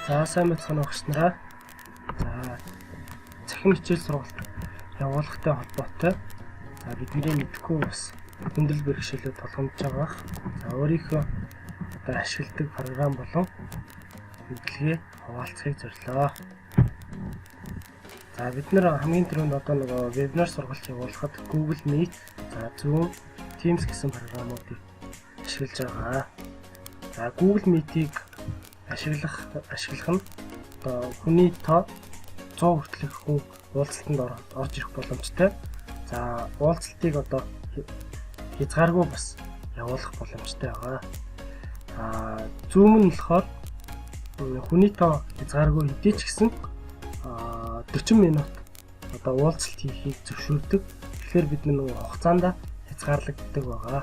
За сайн мэцхан багш нараа. За цахим хичээл сургалт явуулахтай холбоотой. За бидний мэдхгүй бас хүндэл бэрхшээлүүд толгомж байгаа. За өөрийнхөө одоо ашигладаг програм болон мэдлэгээ хуваалцахыг зорилоо. За бид нэр хамгийн түрүүнд одоо нөгөө вебинар сургалт явуулахад Google Meet, за Zoom, Teams гэсэн програмуудыг ашиглаж байгаа. За Google Meet-ийг ашиглах нь одоо хүний тоо 100 хүртэлх хүн уулзалтанд орж ирэх боломжтой. За уулзалтыг одоо хязгааргүй бас явуулах боломжтой байгаа. Zoom нь болохоор хүний тоо хязгааргүй хэдий ч гэсэн 40 минут одоо уулзалт хийхийг зөвшөөрдөг. Тэгэхээр бид нэг хугацаанд хязгаарлагддаг байгаа.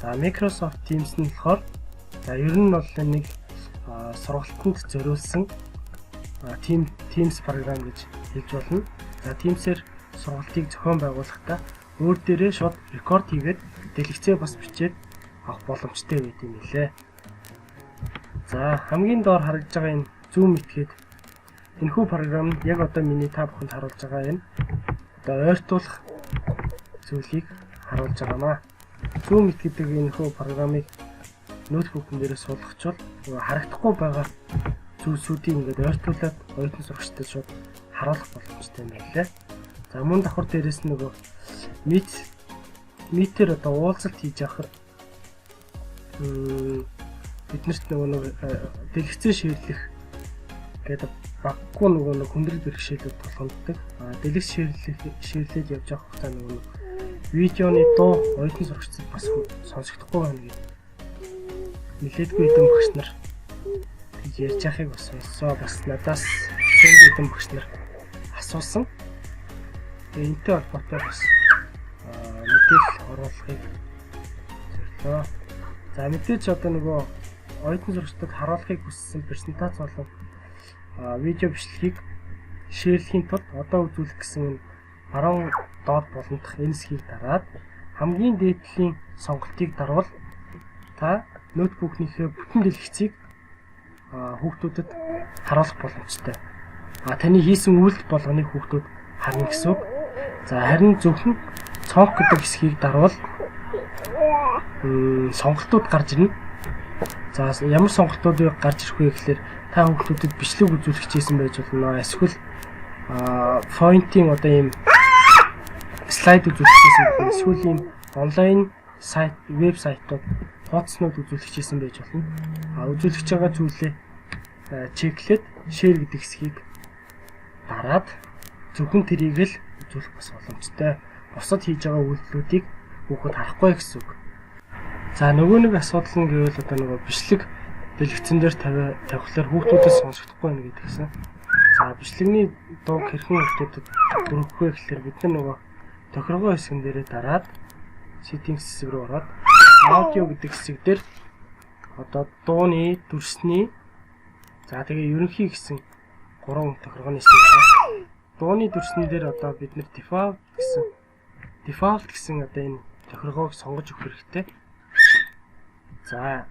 За Microsoft Teams нь болохоор за ер нь бол нэг сургалтанд зориулсан Teams програм гэж хэлж болно. За Teams-ээр сургалтыг зохион байгуулахдаа өөр дээрээ шууд рекорд хийгээд дэлгэцээ бас бичээд авах боломжтой байт юм лээ. За хамгийн доор харагдж байгаа энэ Zoom Meet-гээд энэхүү програм нь яг одоо миний та бүхэнд харуулж байгаа энэ одоо ойртуулах зүйлийг харуулж байгаамаа. Zoom Meet гэдэг энэхүү програмыг ноутбукн дээрээ суулгачвал харагдахгүй байгаа зүйлсүүдийг ингээд ойртуулад оюутан сурагчдад шууд харуулах боломжтой юм байна. За мөн давхар дээрээс нөгөө Meet-ээр одоо уулзалт хийж байхад биднэрт нөгөө дэлгэцээ ширлэх гэдэг баггүй нөгөө хүндрэл бэрхшээлүүд толгомддог. Дэлгэц ширлээд явж байгаа хугацаанд нөгөө видеоны дуу оюутан сурагчдад бас сонсогдохгүй байна гэдэг нэлээдгүй эдэн багш нар ярьж байгааг бас сонссоо. Бас надаас эдэн багш нар асуусан. Энэтэй холбоотой бас мэдээлэл оруулахыг зорилоо. За мэдээж одоо нөгөө оюутан сурагчдад харуулахыг хүссэн презентац болон видео бичлэгийг шеэрлэхийн тулд одоо үзүүлэх гэсэн 10 доод боломжтой энэ хэсгийг дараад хамгийн дээдлийн сонголтыг дарвал та ноутбукнийхээ бүтэн дэлгэцийг хүүхдүүдэд харуулах боломжтой. Таны хийсэн үйлдэл болгоныг хүүхдүүд харна гэсэн үг. За харин зөвхөн цонх гэдэг хэсгийг дарвал сонголтууд гарч ирнэ. За ямар сонголтуудыг гарч ирэх вэ гэхээр та хүүхдүүдэд бичлэг үзүүлэх хичээсэн байж болно. Эсвэл фонтын одоо ийм слайд үзүүлэх хичээсэн болно. Эсвэл ийм онлайн сайт, веб сайтууд хуудаснууд үзүүлэх хичээсэн байж болно. Үзүүлж байгаа зүйлээ чеклээд share гэдэг хэсгийг дараад зөвхөн тэрийг л үзүүлэх бас боломжтой. Бусад хийж байгаа үйлдэлүүдийг хүүхэд харахгүй гэсэн үг. За нөгөө нэг асуудал нь гэвэл одоо нөгөө бичлэг дэлгэцэн дээр тавихлаар хүүхдүүдээс сонсогдохгүй байна гэдгийгсэн. За бичлэгний дууг хэрхэн хүүхдүүдэд хүргэх вэ гэхээр бид нар нөгөө тохиргоо хэсгэн дээрээ дараад settings хэсэг рүү ороод аудио гэдэг хэсэг дээр одоо дууны дүрсний за тэгээ ерөнхий гэсэн 3 тохиргооны хэсэг байна. Дууны дүрсэн дээр одоо бид нэр default гэсэн одоо энэ тохиргоог сонгож өгөх хэрэгтэй. За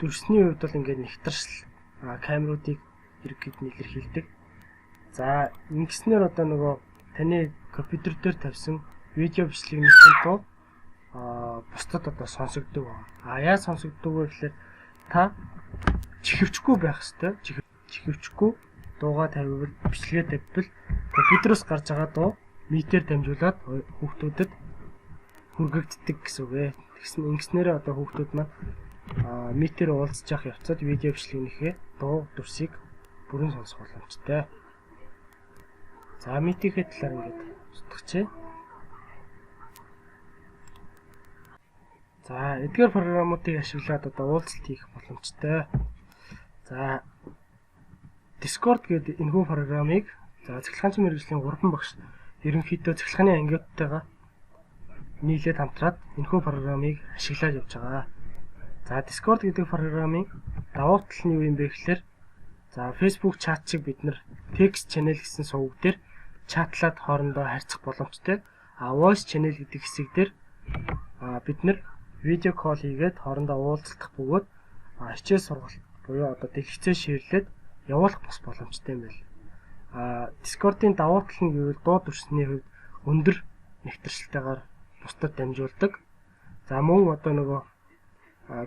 дүрсний хувьд бол ингээд нэгтаршил камеруудыг ерөнхийд илэрхийлдэг. За ингэснээр одоо нөгөө таны компьютер дээр тавьсан видео бичлэгний дуу бусдад одоо сонсогддог байна. Яа сонсогддог вэ гэхээр та чихвчгүй байх ёстой. Чихвчгүй дуугаа тавьвал бичлэгээ тавьвал компьютероос гарч байгаа дуу Meet-ээр дамжуулаад хүүхдүүдэд хүргэгддэг гэсэн үг ээ. Тэгсэн ингэснээр одоо хүүхдүүд маань Meet-ээр уулзж явах явцад видео бичлэгнийхээ дуу дүрсийг бүрэн сонсох боломжтой. За Meet-ийн талаар ингээд судалчихъя. За эдгээр програмуудыг ашиглаад одоо уулзалт хийх боломжтой. За Discord гэдэг энэхүү програмыг за цахилгаанчин мэргэжлийн 3 багш ерөнхийдөө цахилгааны ангиудтайгаа нийлээд хамтраад энэхүү програмыг ашиглаад явж байгаа. За Discord гэдэг програмын давуу тал нь юу юм бэ гэхээр за Facebook чат шиг бид нар text channel гэсэн сувг дээр чатлаад хоорондоо харьцах боломжтой. Voice channel гэдэг хэсэг дээр бид нар видео кол хийгээд хоорондоо уулзах бөгөөд хичээл сургалт буюу одоо дэлгэцээ ширлээд явуулах бас боломжтой юм байна. Discord-ийн давуу тал нь гэвэл дуу дүрсний хувьд өндөр нэвтрэлтэйгээр бусдад дамжуулдаг. За мөн одоо нөгөө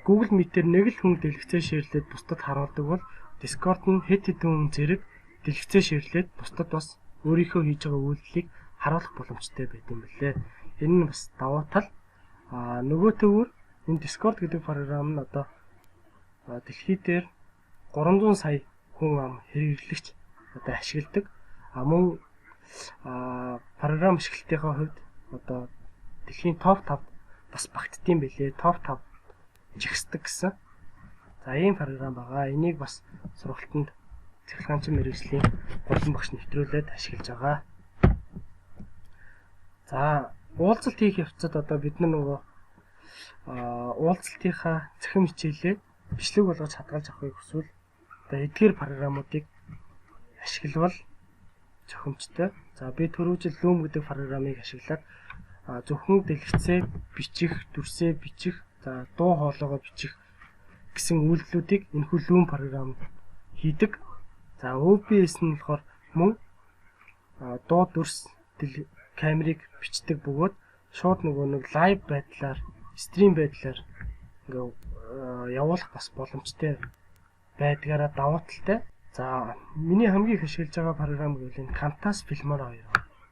Google Meet-ээр нэг л хүн дэлгэцээ шеэрлээд бусдад харуулдаг бол Discord нь хэд хэдэн зэрэг дэлгэцээ шеэрлээд бусдад бас өөрийнхөө хийж байгаа үйлдэлийг харуулах боломжтой байт юм билээ. Энэ нь бас давуу тал. Нөгөө төвөр энэ Discord гэдэг програм нь одоо дэлхий дээр 300 сая хүн ам хэрэглэгч одоо ашигладаг. Мөн програм ашиглалтынхаа хувьд одоо дэлхийн топ 5 бас багтдсан билээ. Топ 5 жигсдэг гэсэн. За ийм програм байгаа. Энийг бас сургалтанд цахилгаанчин мэргэжлийн гурван багш нэвтрүүлээд ашиглаж байгаа. За уулзалт хийх явцад одоо бид нөгөө уулзалтынхаа цахим хичээлээ бичлэг болгож хадгалж авахыг хүсвэл одоо эдгээр програмуудыг ашиглавал зохимжтой. За би түрүү жил Loom гэдэг програмыг ашиглаад зөвхөн дэлгэцээ бичих, дүрсээ бичих, за дуу хоолойгоо бичих гэсэн үйлдэлүүдийг энэхүү Loom програм хийдэг. За OBS нь болохоор мөн дуу дүрс камерыг бичдэг бөгөөд шууд нөгөө нэг лайв байдлаар, стрим байдлаар ингээ явуулах бас боломжтой байдгаараа давуу талтай. За миний хамгийн их ашиглаж байгаа програм гэвэл энэ Camtasia Filmora 2.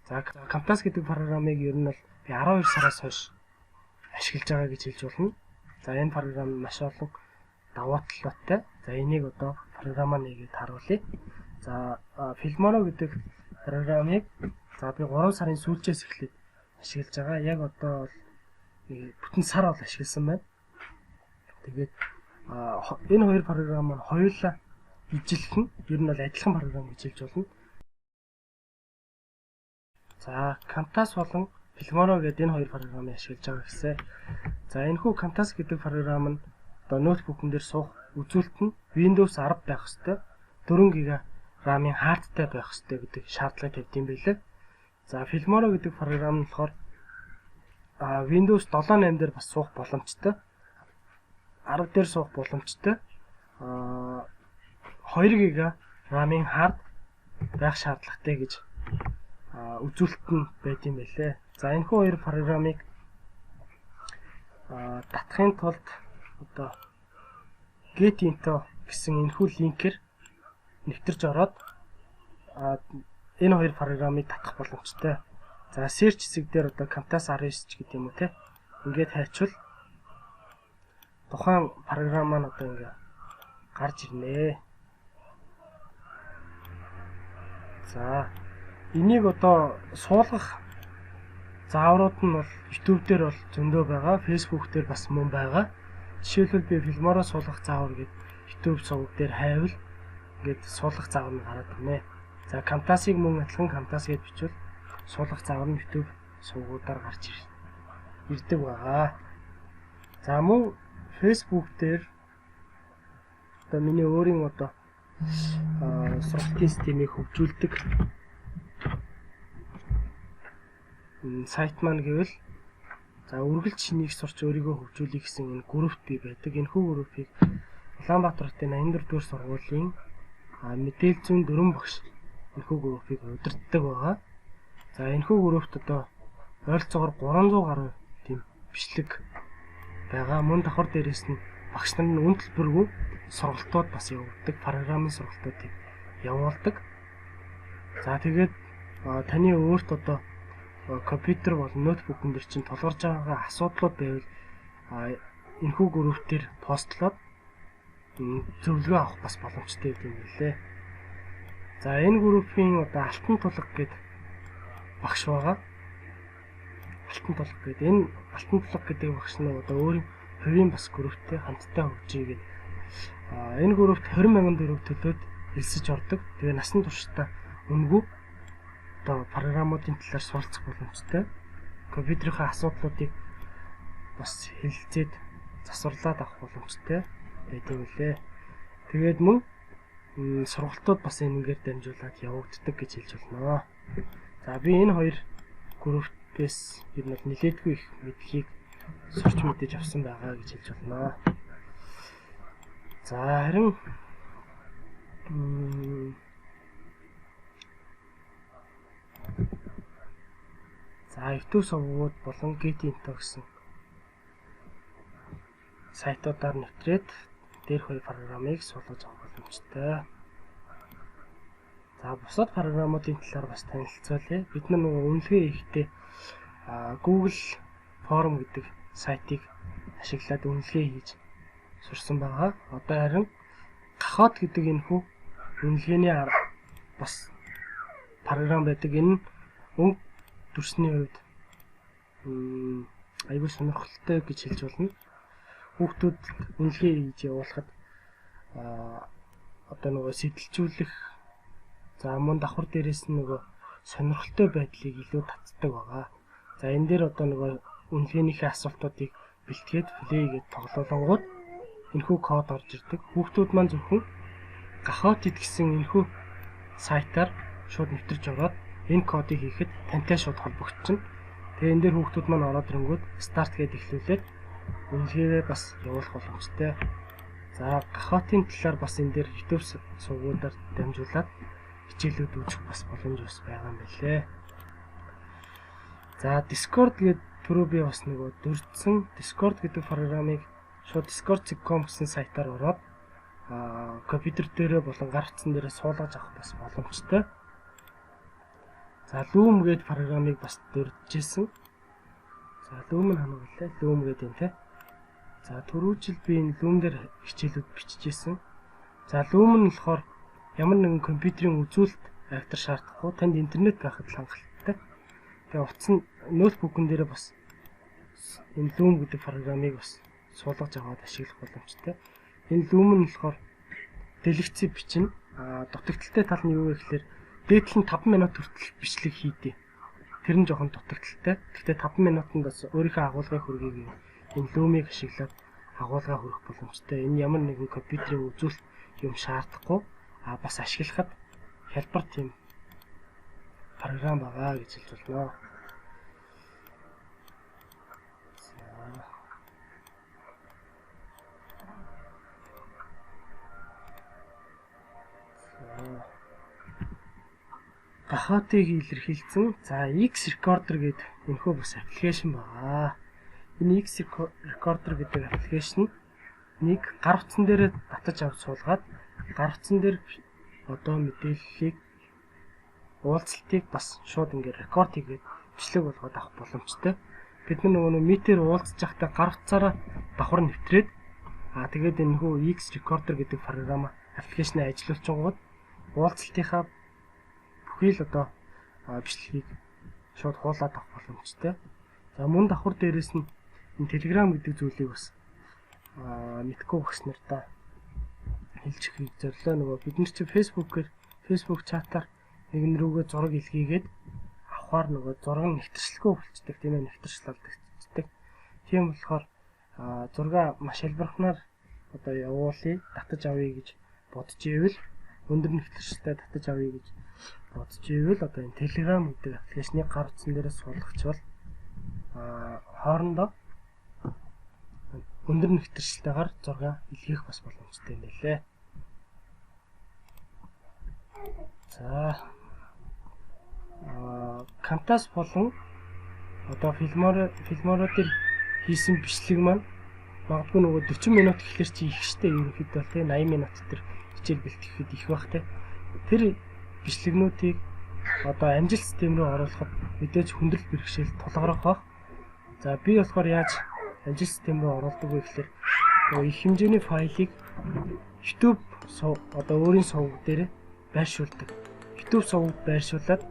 За Camtasia гэдэг програмыг ер нь бол би 12 сараас хойш ашиглаж байгаа гэж хэлж болно. За энэ програм маш олон давуу талтай. За энийг одоо програмаа нэгээд харуулъя. За Filmora гэдэг програмыг за би 3 сарын сүүлчээс эхлээд ашиглаж байгаа. Яг одоо бол бүтэн сар бол ашигласан байна. Тэгээд энэ хоёр програм маань хоёулаа ижилхэн ер нь бол адилхан програм гэж хэлж болно. За Camtasia болон Filmora гэдэг энэ хоёр програмыг ашиглаж байгаа гэсэн. За энэхүү Camtasia гэдэг програм нь одоо ноутбукн дээр суух үзүүлэлт нь Windows 10 байх ёстой. 4 ГБ RAM-ын хардтай байх ёстой гэдэг шаардлага тавьд юм билээ. За Filmora гэдэг програм нь болохоор Windows 7.8 дээр бас суух боломжтой. 10 дээр суух боломжтой. 2 ГБ RAM-ын хард байх шаардлагатай гэж үзүүлэлт нь байт юм байлээ. За энэхүү хоёр програмыг татахын тулд одоо Get-Into гэсэн энэхүү линкээр нэвтэрж ороод энэ хоёр програмыг татах боломжтой. За search хэсэг дээр одоо Camtasia 19 ч гэдэг юм уу те. Ингээд хайчвал тухайн програм маань одоо ингээ гарч ирнэ. За энийг одоо суулгах зааврууд нь бол YouTube дээр бол зөндөө байгаа, Facebook дээр бас мөн байгаа. Жишээлбэл би Filmora суулгах заавар гэдэг YouTube суваг дээр хайвал ингээд суулгах заавар нь гараад ирнэ. За Camtasia-г мөн адилхан Camtasia гэж бичвэл суулгах заавар нь YouTube сувгуудаар гарч ирдэг байгаа. За мөн Facebook дээр одоо миний өөрийн одоо сургалтын системийг хөгжүүлдэг сайт маань гэвэл за үргэлж шинийг сурч өөрийгөө хөгжүүлэх гэсэн энэ групп бий байдаг. Энэхүү группийг Улаанбаатар хотын 84 дугаар сургуулийн мэдээлэл зүйн 4 багш энэхүү группийг удирддаг байгаа. За энэхүү группт одоо ойролцоогоор 300 гаруй тийм бичлэг байгаа. Мөн давхар дээрээс нь багш нар нь үн төлбөргүй сургалтууд бас явуулдаг, програмын сургалтуудыг явуулдаг. За тэгээд таны өөрт одоо компьютер болон ноутбукн дээр чинь тулгарч байгаа асуудлууд байвал энэхүү групп дээр постлоод зөвлөгөө авах бас боломжтой юм билээ. За энэ группийн одоо Алтан тулга гэдэг багш байгаа. Алтан тулга гэдэг энэ Алтан тулга гэдэг багш нь одоо өөрийн хувийн бас групптэй хамтдаа хөгжиж гээд энэ группт 20,000 төгрөг төлөөд элсэж ордог. Тэгээ насан туршдаа үнэгүй одоо програмуудын талаар суралцах боломжтой. Компьютерийн асуудлуудыг бас хэлэлцээд засварлаад авах боломжтой байдаг үлээ. Тэгээд мөн сургалтууд бас энэгээр дамжуулаад явагддаг гэж хэлж болно. За би энэ хоёр группээс ер нь нэлээдгүй их мэдлэгийг сурч мэдэж авсан байгаа гэж хэлж болно. За харин За YouTube сувгууд болон Get-Into гэсэн сайтуудаар нэвтрээд дээрх хоёр программыг суулгаж авах боломжтой. За бусад программуудын талаар бас танилцуулъя. Бид нөгөө үнэлгээ хийхдээ Google Form гэдэг сайтыг ашиглаад үнэлгээ хийж сурсан байгаа. Одоо харин Kahoot гэдэг энэхүү үнэлгээний бас програм байдаг. Энэ өнгө дүрсний хувьд аюул сонирхолтой гэж хэлж болно. Хүүхдүүд үнэлгээ хийж явуулахад одоо нөгөө сэтэлжүүлэх за мөн давхар дээрээс нь нөгөө сонирхолтой байдлыг илүү татдаг байгаа. За энэ дээр одоо нөгөө үнэлгээнийхээ асуултуудыг бэлтгээд плей гэж тоглоулангууд энэхүү код орж ирдэг. Хүүхдүүд маань зөвхөн Kahoot гэсэн энэхүү сайтаар шууд нэвтэрч ороод энэ кодыг хийхэд тантай шууд холбогдчихно. Тэгээ энэ дээр хүүхдүүд маань ороод ирэнгүүт старт гэдээ эхлүүлээд үнэлгээгээ бас явуулах боломжтой. За Kahoot-ийн талаар бас энэ дээр YouTube сувгуудаар дамжуулаад хичээлүүд үзэх бас боломж бас байгаа юм билээ. За Discord гэдэг түрүү би бас нөгөө дурдсан Discord гэдэг программыг шууд discord.com гэсэн сайтаар ороод компьютер дээрээ болон гар утсан дээрээ суулгаж авах бас боломжтой. За Loom гэдэг программыг бас дурджсэн. За Loom нь ханаа гэлээ. Loom гэдэг юм те. За түрүүжил би энэ Loom дээр хичээлүүд бичижсэн. За Loom нь болохоор ямар нэгэн компьютерийн үзүүлэлт актер шаардахгүй. Танд интернет байхад л хангалттай. Тэгээ утас нь ноутбукн дээрээ бас энэ Loom гэдэг программыг бас суулгаж аваад ашиглах боломжтой. Энэ Loom нь болохоор дэлгэцийг бичнэ. Дутагдaltaй тал нь юу вэ гэхээр дээдлэн 5 минут хүртэл бичлэг хийдээ. Тэр нь жоохон дутагдaltaй. Гэхдээ 5 минутанд бас өөрийнхөө агуулгыг хүргэе. Энэ Loom-ыг ашиглаад агуулгаа хүргэх боломжтой. Энэ ямар нэгэн компьютерийн үзүүлэлт юм шаардахгүй. Бас ашиглахад хялбар тийм програм байгаа гэж хэлж байна. Kahoot-ыг илэрхийлсэн. За X Recorder гэдэг энэхүү бас аппликейшн байгаа. Энэ X Recorder гэдэг аппликейшн нэг гар утсан дээр татаж авч суулгаад гар утсан дээр одоо мэдээллийг уулзалтыг бас шууд ингээд рекорд хийгээд бичлэг болгоод авах боломжтой. Бид нөгөө митээр уулзж байхдаа гар утсаараа давхар нэвтрээд тэгээд энэхүү X Recorder гэдэг програм аппликейшнээ ажилуулчихгууд уулзалтынхаа бүхий л одоо бичлэгийг шууд хуулаад авах боломжтой. За мөн давхар дээрээс нь энэ Telegram гэдэг зүйлийг бас мэдгүй багс нартай хэлж ихийг зорилоо. Нөгөө бид нар чи Facebook чатаар нэгэн рүүгээ зураг илгээгээд авахаар нөгөө зураг нь нэвтэршлгүй болцдог тийм ээ, нэвтэршлэлдэгддэг. Тийм болохоор зураг маш хэлбэрхнаар одоо явуулъя, татаж авъя гэж бодож ивэл өндөр нэвтэршилтэй татаж авъя гэж бодож ивэл одоо энэ Telegram гэдэг аппликейшнийг гар утсан дээрээ суулгачвал хоорондоо өндөр нэвтэршилтэйгээр зураг илгээх бас боломжтой юм байлээ. За Camtasia болон одоо Filmora дээр хийсэн бичлэг маань магадгүй нөгөө 40 минут гэхэлэр чи их штэ ерөнхийдөө те 80 минут төр хичээл бэлтгэхэд их бах те. Тэр бичлэгнүүдийг одоо амжилт систем рүү оруулахад мэдээж хүндрэл бэрхшээл тулгарах бах. За би болохоор яаж амжилт систем рүү оруулдаг вэ гэхээр нөгөө их хэмжээний файлыг YouTube одоо өөрийн сувг дээр байршуулдаг. YouTube сувгад байршуулад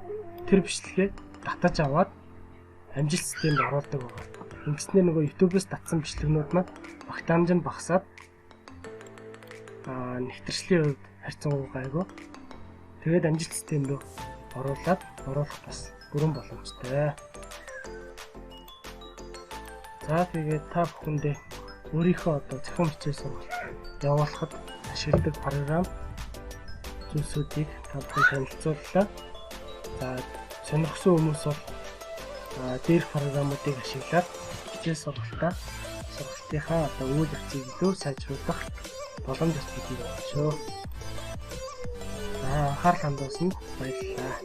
тэр бичлэгээ татаж аваад амжилт системд оруулдаг байгаа. Ингэснээр нөгөө YouTube-с татсан бичлэгнүүд маань багтаамж нь багасаад нэвтршлийн хувьд харьцангуй гайгүй. Тэгээд амжилт систем рүү оруулах бас бүрэн боломжтой. За тэгээд та бүхэндээ өөрийнхөө одоо зохион бичээ сургалт явуулахад ашигладаг програм зүйлсүүдийг та бүхэн танилцууллаа. За сонирхсон хүмүүс бол дээрх програмуудыг ашиглаад хичээл сургалтынхаа одоо үйл явцыг илүү сайжруулах боломж олгох юм байна шүү. Анхаарал хандуулсанд баярлалаа.